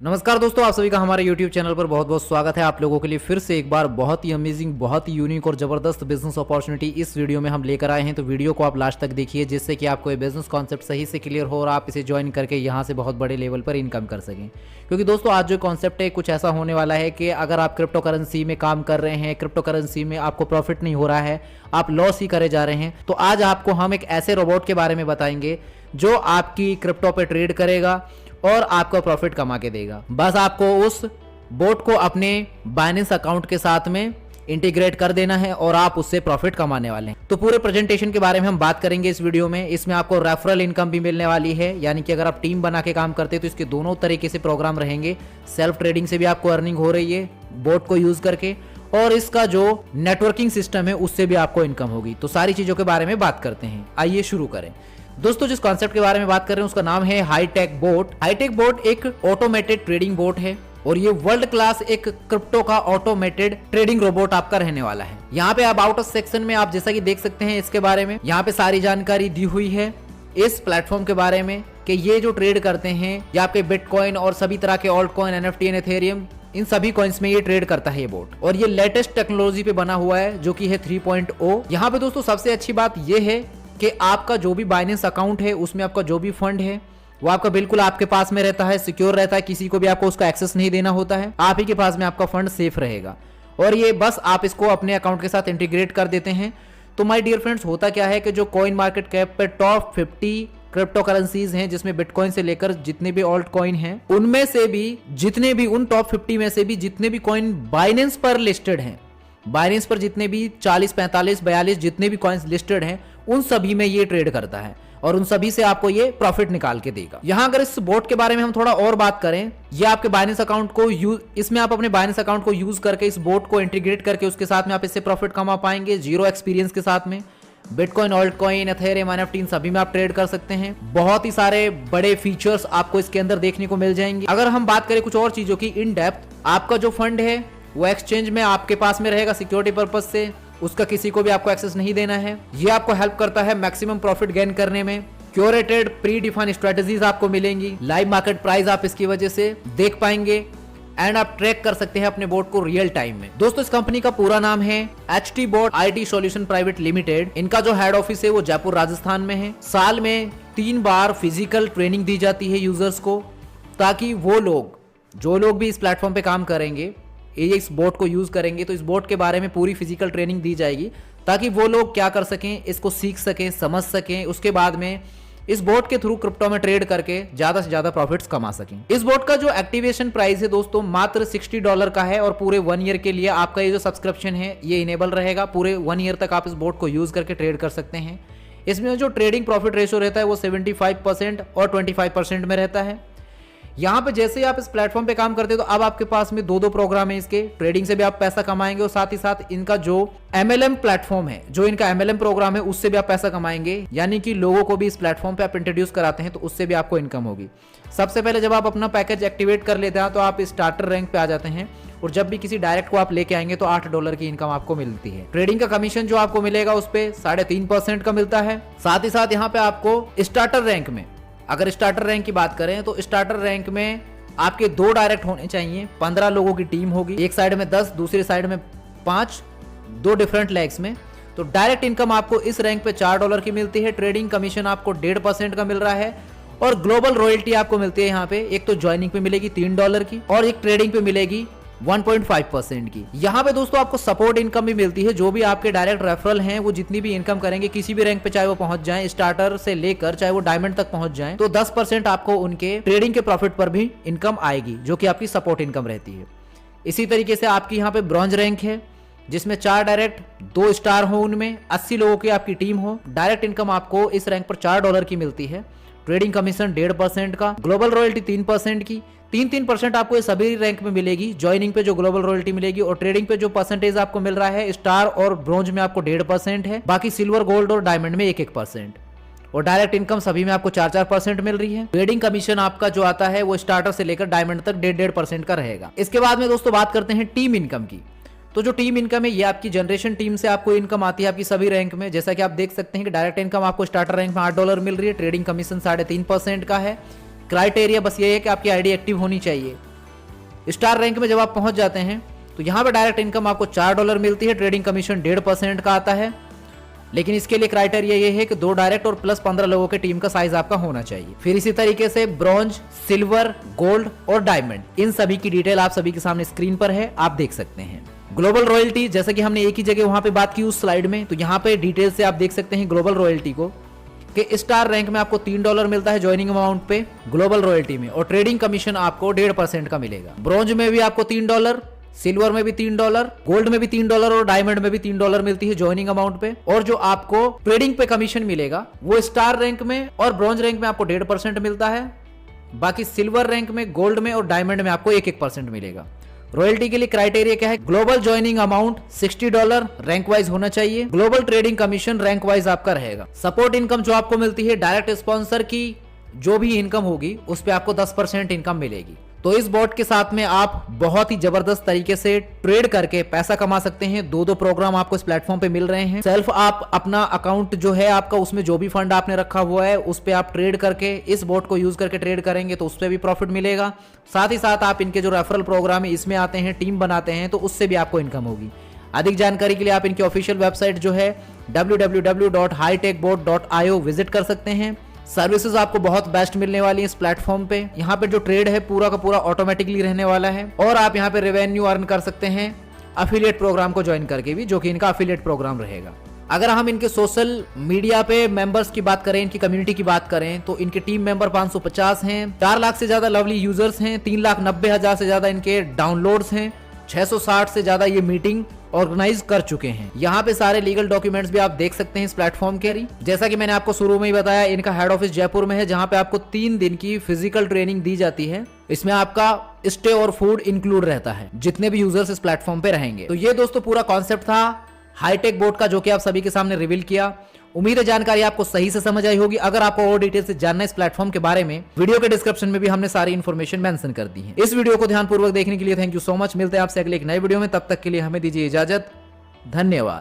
नमस्कार दोस्तों, आप सभी का हमारे YouTube चैनल पर बहुत बहुत स्वागत है। आप लोगों के लिए फिर से एक बार बहुत ही अमेजिंग, बहुत ही यूनिक और ज़बरदस्त बिजनेस अपॉर्चुनिटी इस वीडियो में हम लेकर आए हैं। तो वीडियो को आप लास्ट तक देखिए, जिससे कि आपको ये बिजनेस कॉन्सेप्ट सही से क्लियर हो और आप इसे ज्वाइन करके यहाँ से बहुत बड़े लेवल पर इनकम कर सकें। क्योंकि दोस्तों आज जो कॉन्सेप्ट है कुछ ऐसा होने वाला है कि अगर आप क्रिप्टो करेंसी में काम कर रहे हैं, क्रिप्टो करेंसी में आपको प्रॉफिट नहीं हो रहा है, आप लॉस ही करे जा रहे हैं, तो आज आपको हम एक ऐसे रोबोट के बारे में बताएंगे जो आपकी क्रिप्टो पे ट्रेड करेगा और आपको प्रॉफिट कमा के देगा। बस आपको उस बोट को अपने बाइनेंस अकाउंट के साथ में इंटीग्रेट कर देना है और आप उससे प्रॉफिट कमाने वाले हैं। तो पूरे प्रेजेंटेशन के बारे में हम बात करेंगे इस वीडियो में। इसमें आपको रेफरल इनकम भी मिलने वाली है, यानी कि अगर आप टीम बना के काम करते हैं तो इसके दोनों तरीके से प्रोग्राम रहेंगे। सेल्फ ट्रेडिंग से भी आपको अर्निंग हो रही है बोट को यूज करके, और इसका जो नेटवर्किंग सिस्टम है उससे भी आपको इनकम होगी। तो सारी चीजों के बारे में बात करते हैं, आइए शुरू करें। दोस्तों जिस कॉन्सेप्ट के बारे में बात कर रहे हैं उसका नाम है हाईटेक बोट। हाईटेक बोट एक ऑटोमेटेड ट्रेडिंग बोट है और ये वर्ल्ड क्लास एक क्रिप्टो का ऑटोमेटेड ट्रेडिंग रोबोट आपका रहने वाला है। यहाँ पे अबाउट अस सेक्शन में आप जैसा कि देख सकते हैं इसके बारे में यहाँ पे सारी जानकारी दी हुई है इस प्लेटफॉर्म के बारे में कि ये जो ट्रेड करते हैं ये आपके बिटकॉइन और सभी तरह के alt coin, NFT and Ethereum, इन सभी कॉइन्स में ये ट्रेड करता है ये बोट। और ये लेटेस्ट टेक्नोलॉजी पे बना हुआ है जो कि है 3.0। यहाँ पे दोस्तों सबसे अच्छी बात ये है कि आपका जो भी बाइनेंस अकाउंट है उसमें आपका जो भी फंड है वो आपका बिल्कुल आपके पास में रहता है, सिक्योर रहता है, किसी को भी आपको उसका एक्सेस नहीं देना होता है, आप ही के पास में आपका फंड सेफ रहेगा। और ये बस आप इसको अपने अकाउंट के साथ इंटीग्रेट कर देते हैं। तो माय डियर फ्रेंड्स, होता क्या है कि जो कॉइन मार्केट कैप पे टॉप 50 क्रिप्टो करेंसीज हैं, जिसमें बिटकॉइन से लेकर जितने भी ऑल्ट कॉइन हैं, उनमें से भी जितने भी उन टॉप 50 में से भी जितने भी कॉइन बाइनेंस पर लिस्टेड हैं, बाइनेंस पर जितने भी 40, 45, 42 जितने भी कॉइन्स लिस्टेड हैं, उन सभी में ये ट्रेड करता है और उन सभी से आपको ये प्रॉफिट निकाल के देगा। यहां अगर इस बोट के बारे में हम थोड़ा और बात करें, ये आपके बाइनेंस अकाउंट को इसमें आप अपने बाइनेंस अकाउंट को यूज करके इस बोट को इंटीग्रेट करके उसके साथ में आप इससे प्रॉफिट कमा पाएंगे जीरो एक्सपीरियंस के साथ में। Bitcoin, alt coin, Ethereum, NFT, इन सभी में आप ट्रेड कर सकते हैं। बहुत ही सारे बड़े फीचर्स आपको इसके अंदर देखने को मिल जाएंगे। अगर हम बात करें कुछ और चीजों की इन डेप्थ, आपका जो फंड है वो एक्सचेंज में आपके पास में रहेगा सिक्योरिटी पर्पज से, उसका किसी को भी आपको एक्सेस नहीं देना है। ये आपको हेल्प करता है मैक्सिमम प्रॉफिट गेन करने में। क्यूरेटेड प्री डिफाइंड स्ट्रेटजीज आपको मिलेंगी, लाइव मार्केट प्राइस आप इसकी वजह से देख पाएंगे एंड आप ट्रैक कर सकते हैं अपने बोट को रियल टाइम में। दोस्तों इस कंपनी का पूरा नाम है HT Bot IT Solution Private Limited। इनका जो हेड ऑफिस है वो जयपुर राजस्थान में है। साल में 3 बार फिजिकल ट्रेनिंग दी जाती है यूजर्स को, ताकि वो लोग जो लोग भी इस प्लेटफॉर्म पे काम करेंगे, ये इस बोट को यूज करेंगे, तो इस बोट के बारे में पूरी फिजिकल ट्रेनिंग दी जाएगी ताकि वो लोग क्या कर सकें, इसको सीख सकें, समझ सकें, उसके बाद में इस बोट के थ्रू क्रिप्टो में ट्रेड करके ज्यादा से ज्यादा प्रॉफिट्स कमा सकें। इस बोट का जो एक्टिवेशन प्राइस है दोस्तों मात्र $60 का है और पूरे 1 ईयर के लिए आपका ये जो सब्सक्रिप्शन है ये इनेबल रहेगा। पूरे 1 ईयर तक आप इस बोट को यूज करके ट्रेड कर सकते हैं। इसमें जो ट्रेडिंग प्रॉफिट रेशियो रहता है वो 75% और 25% में रहता है। यहाँ पे जैसे ही आप इस प्लेटफॉर्म पे काम करते हो तो अब आपके पास में 2 प्रोग्राम है इसके, ट्रेडिंग से भी आप पैसा कमाएंगे और साथ ही साथ इनका जो MLM प्लेटफॉर्म है, जो इनका MLM प्रोग्राम है, उससे भी आप पैसा कमाएंगे। यानी कि लोगों को भी इस प्लेटफॉर्म पे आप इंट्रोड्यूस कराते हैं तो उससे भी आपको इनकम होगी। सबसे पहले जब आप अपना पैकेज एक्टिवेट कर लेते हैं तो आप स्टार्टर रैंक पे आ जाते हैं और जब भी किसी डायरेक्ट को आप लेके आएंगे तो $8 की इनकम आपको मिलती है। ट्रेडिंग का कमीशन जो आपको मिलेगा उस पे 3.5% का मिलता है। साथ ही साथ यहाँ पे आपको स्टार्टर रैंक में, अगर स्टार्टर रैंक की बात करें तो स्टार्टर रैंक में आपके 2 डायरेक्ट होने चाहिए, 15 लोगों की टीम होगी, एक साइड में 10, दूसरी साइड में 5, 2 डिफरेंट लेग्स में। तो डायरेक्ट इनकम आपको इस रैंक पे $4 की मिलती है। ट्रेडिंग कमीशन आपको 1.5% का मिल रहा है और ग्लोबल रॉयल्टी आपको मिलती है यहाँ पे, एक तो ज्वाइनिंग पे मिलेगी $3 की और एक ट्रेडिंग पे मिलेगी 1.5% की। यहाँ पे दोस्तों आपको सपोर्ट इनकम भी मिलती है। जो भी आपके डायरेक्ट रेफरल हैं वो जितनी भी इनकम करेंगे किसी भी रैंक पे, चाहे वो पहुंच जाएं स्टार्टर से लेकर चाहे वो डायमंड तक पहुंच जाएं, तो 10% आपको उनके ट्रेडिंग के प्रॉफिट पर भी इनकम आएगी, जो कि आपकी सपोर्ट इनकम रहती है। इसी तरीके से आपकी यहाँ पे ब्रॉन्ज रैंक है जिसमें 4 डायरेक्ट, 2 स्टार हो, उनमें 80 लोगों की आपकी टीम हो। डायरेक्ट इनकम आपको इस रैंक पर $4 की मिलती है। ट्रेडिंग कमीशन 1.5% का, ग्लोबल रॉयल्टी 3% की, 3% आपको ये सभी रैंक में मिलेगी। ज्वाइनिंग पे जो ग्लोबल रॉयल्टी मिलेगी और ट्रेडिंग पे जो परसेंटेज आपको मिल रहा है स्टार और ब्रोंज में आपको 1.5% है, बाकी सिल्वर, गोल्ड और डायमंड में 1% और डायरेक्ट इनकम सभी में आपको 4% मिल रही है। ट्रेडिंग कमीशन आपका जो आता है वो स्टार्टर से लेकर डायमंड तक 1.5% का रहेगा। इसके बाद में दोस्तों बात करते हैं टीम इनकम की। तो जो टीम इनकम है ये आपकी जनरेशन टीम से आपको इनकम आती है आपकी सभी रैंक में। जैसा कि आप देख सकते हैं कि डायरेक्ट इनकम आपको स्टार्टर रैंक में $8 मिल रही है, ट्रेडिंग कमीशन 3.5% का है। क्राइटेरिया बस ये है कि आपकी आईडी एक्टिव होनी चाहिए। स्टार रैंक में जब आप पहुंच जाते हैं तो यहाँ पे डायरेक्ट इनकम आपको $4 मिलती है, ट्रेडिंग कमीशन 1.5% का आता है। लेकिन इसके लिए क्राइटेरिया ये है कि 2 डायरेक्ट और प्लस 15 लोगों के टीम का साइज आपका होना चाहिए। फिर इसी तरीके से ब्रॉन्ज, सिल्वर, गोल्ड और डायमंड, इन सभी की डिटेल आप सभी के सामने स्क्रीन पर है, आप देख सकते हैं। ग्लोबल रॉयल्टी, जैसे कि हमने एक ही जगह वहां पे बात की उस स्लाइड में, तो यहाँ पे डिटेल से आप देख सकते हैं ग्लोबल रॉयल्टी को कि स्टार रैंक में आपको $3 मिलता है ज्वाइनिंग अमाउंट पे ग्लोबल रॉयल्टी में, और ट्रेडिंग कमीशन आपको 1.5% का मिलेगा। ब्रॉन्ज में भी आपको $3, सिल्वर में भी $3, गोल्ड में भी $3 और डायमंड में भी $3 मिलती है ज्वाइनिंग अमाउंट पे। और जो आपको ट्रेडिंग पे कमीशन मिलेगा वो स्टार रैंक में और ब्रॉन्ज रैंक में आपको 1.5% मिलता है, बाकी सिल्वर रैंक में, गोल्ड में और डायमंड में आपको 1% मिलेगा। रॉयल्टी के लिए क्राइटेरिया क्या है? Global joining amount $60 rank wise होना चाहिए, global trading commission rank wise आपका रहेगा। सपोर्ट इनकम जो आपको मिलती है, डायरेक्ट स्पॉन्सर की जो भी इनकम होगी उस पे आपको 10% इनकम मिलेगी। तो इस बॉट के साथ में आप बहुत ही जबरदस्त तरीके से ट्रेड करके पैसा कमा सकते हैं। 2 प्रोग्राम आपको इस प्लेटफॉर्म पे मिल रहे हैं। सेल्फ आप अपना अकाउंट जो है आपका, उसमें जो भी फंड आपने रखा हुआ है उस पे आप ट्रेड करके, इस बॉट को यूज करके ट्रेड करेंगे तो उस पे भी प्रॉफिट मिलेगा। साथ ही साथ आप इनके जो रेफरल प्रोग्राम है इसमें आते हैं, टीम बनाते हैं, तो उससे भी आपको इनकम होगी। अधिक जानकारी के लिए आप इनकी ऑफिशियल वेबसाइट जो है www.hitechbot.io विजिट कर सकते हैं। सर्विसेज आपको बहुत बेस्ट मिलने वाली है इस प्लेटफॉर्म पे। यहाँ पे जो ट्रेड है पूरा का पूरा ऑटोमेटिकली रहने वाला है, और आप यहाँ पे रेवेन्यू अर्न कर सकते हैं अफिलिएट प्रोग्राम को ज्वाइन करके भी, जो कि इनका अफिलिएट प्रोग्राम रहेगा। अगर हम इनके सोशल मीडिया पे मेंबर्स की बात करें, इनकी कम्युनिटी की बात करें, तो इनके टीम मेंबर 550 हैं, 4 लाख से ज्यादा लवली यूजर्स हैं, 3,90,000 से ज्यादा इनके डाउनलोड्स हैं, 660 से ज्यादा ये मीटिंग ऑर्गेनाइज कर चुके हैं। यहाँ पे सारे लीगल डॉक्यूमेंट्स भी आप देख सकते हैं इस प्लेटफॉर्म के। जैसा कि मैंने आपको शुरू में ही बताया, इनका हेड ऑफिस जयपुर में है, जहाँ पे आपको 3 दिन की फिजिकल ट्रेनिंग दी जाती है। इसमें आपका स्टे और फूड इंक्लूड रहता है जितने भी यूजर्स इस प्लेटफॉर्म पे रहेंगे। तो ये दोस्तों पूरा कॉन्सेप्ट था हाईटेक बोट का, जो कि आप सभी के सामने रिवील किया। उम्मीद है जानकारी आपको सही से समझ आई होगी। अगर आपको और डिटेल से जानना है इस प्लेटफॉर्म के बारे में, वीडियो के डिस्क्रिप्शन में भी हमने सारी इन्फॉर्मेशन मेंशन कर दी है। इस वीडियो को ध्यानपूर्वक देखने के लिए थैंक यू सो मच। मिलते हैं आपसे अगले एक नए वीडियो में, तब तक के लिए हमें दीजिए इजाजत। धन्यवाद।